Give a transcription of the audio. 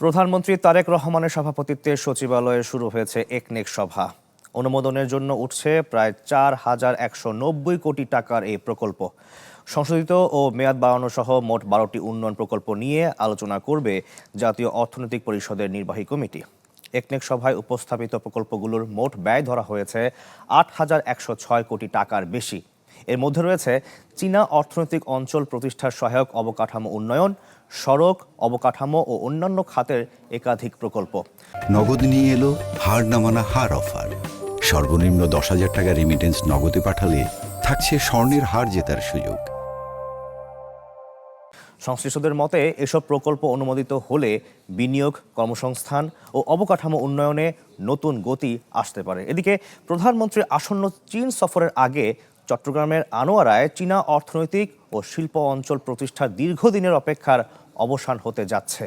প্রধানমন্ত্রী তারেক রহমানের সভাপতিত্বে সচিবালয়ে শুরু হয়েছে একনেক সভা। অনুমোদনের জন্য উঠছে প্রায় ৪,১৯০ কোটি টাকার এই প্রকল্প। সংশোধিত ও মেয়াদ বাড়ানো সহ মোট ১২টি উন্নয়ন প্রকল্প নিয়ে আলোচনা করবে জাতীয় অর্থনৈতিক পরিষদের নির্বাহী কমিটি। একনেক সভায় উপস্থাপিত প্রকল্পগুলোর মোট ব্যয় ধরা হয়েছে ৮,১০৬ কোটি টাকার বেশি। এর মধ্যে রয়েছে চীনা অর্থনৈতিক অঞ্চল প্রতিষ্ঠার সহায়ক অবকাঠামো উন্নয়ন, সড়ক, অবকাঠামো ও অন্যান্য খাতের একাধিক প্রকল্প। নগদ নিয়ে এলো হার না মানা হার অফার। সর্বনিম্ন ১০,০০০ টাকা রেমিটেন্স নগদে পাঠালে থাকছে স্বর্ণের হার জেতার সুযোগ। সংশ্লিষ্টদের মতে এসব প্রকল্প অনুমোদিত হলে বিনিয়োগ, কর্মসংস্থান ও অবকাঠামো উন্নয়নে নতুন গতি আসতে পারে। এদিকে প্রধানমন্ত্রীর আসন্ন চীন সফরের আগে চট্টগ্রামের আনোয়ারায় চীনা অর্থনৈতিক ও শিল্প অঞ্চল প্রতিষ্ঠার দীর্ঘদিনের অপেক্ষার অবসান হতে যাচ্ছে।